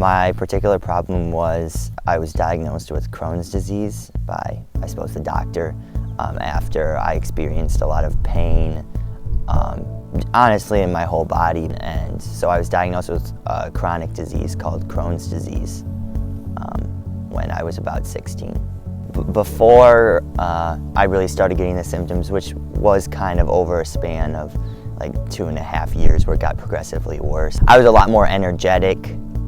My particular problem was I was diagnosed with Crohn's disease by, I suppose, the doctor after I experienced a lot of pain, honestly, in my whole body. And so I was diagnosed with a chronic disease called Crohn's disease when I was about 16. Before I really started getting the symptoms, which was kind of over a span of like 2.5 years where it got progressively worse, I was a lot more energetic.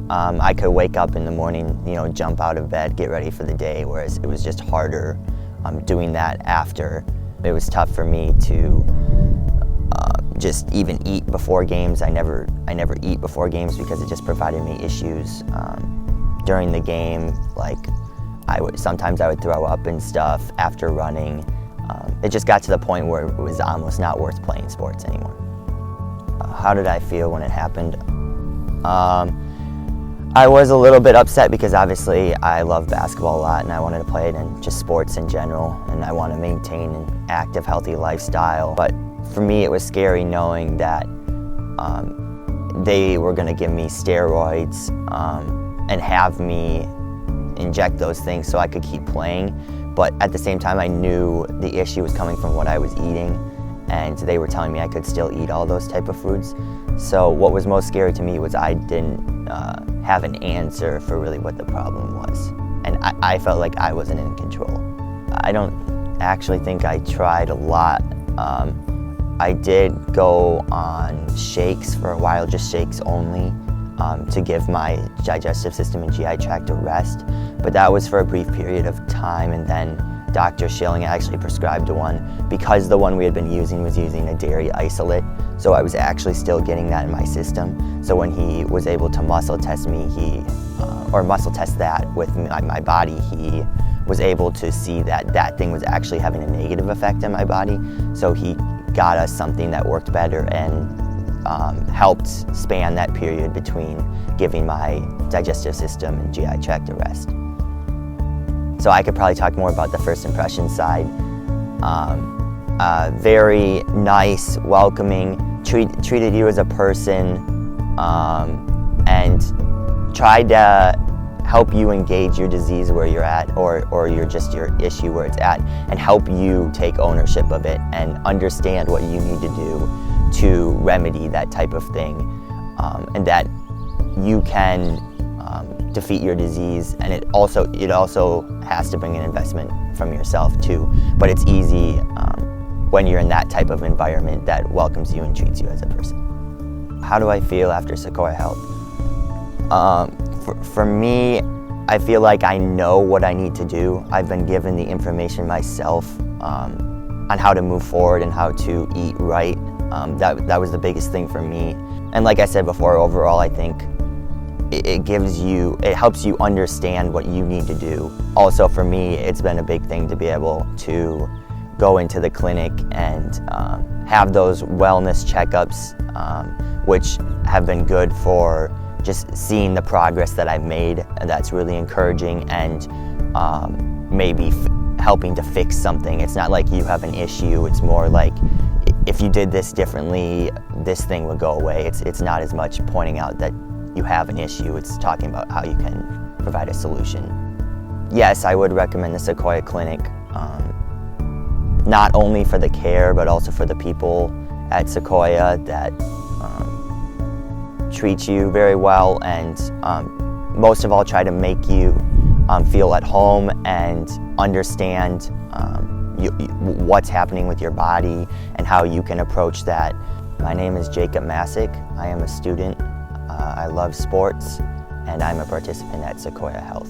I could wake up in the morning, jump out of bed, get ready for the day, whereas it was just harder doing that after. It was tough for me to just even eat before games. I never eat before games because it just provided me issues during the game. Like sometimes I would throw up and stuff after running. It just got to the point where it was almost not worth playing sports anymore. How did I feel when it happened? I was a little bit upset because obviously I love basketball a lot and I wanted to play it, and just sports in general, and I want to maintain an active, healthy lifestyle. But for me it was scary knowing that they were going to give me steroids and have me inject those things so I could keep playing. But at the same time I knew the issue was coming from what I was eating, and they were telling me I could still eat all those type of foods. So what was most scary to me was I didn't have an answer for really what the problem was. And I felt like I wasn't in control. I don't actually think I tried a lot. I did go on shakes for a while, just shakes only, to give my digestive system and GI tract a rest. But that was for a brief period of time, and then Dr. Schilling actually prescribed one because the one we had been using was using a dairy isolate. So I was actually still getting that in my system. So when he was able to muscle test me, or muscle test that with my body, he was able to see that that thing was actually having a negative effect on my body. So he got us something that worked better and helped span that period between giving my digestive system and GI tract a rest. So I could probably talk more about the first impression side. Very nice, welcoming, treated you as a person, and tried to help you engage your disease where you're at, or your issue where it's at, and help you take ownership of it and understand what you need to do to remedy that type of thing, and that you can defeat your disease. And it also has to bring an investment from yourself too, but it's easy when you're in that type of environment that welcomes you and treats you as a person. How do I feel after Sequoia Health? For me, I feel like I know what I need to do. I've been given the information myself on how to move forward and how to eat right. That was the biggest thing for me. And like I said before, overall I think it helps you understand what you need to do. Also for me, it's been a big thing to be able to go into the clinic and have those wellness checkups, which have been good for just seeing the progress that I've made. And that's really encouraging, and maybe helping to fix something. It's not like you have an issue, it's more like if you did this differently, this thing would go away. It's not as much pointing out that you have an issue, it's talking about how you can provide a solution. Yes, I would recommend the Sequoia Clinic, not only for the care, but also for the people at Sequoia that treat you very well, and most of all try to make you feel at home and understand what's happening with your body and how you can approach that. My name is Jacob Masick. I am a student. I love sports, and I'm a participant at Sequoia Health.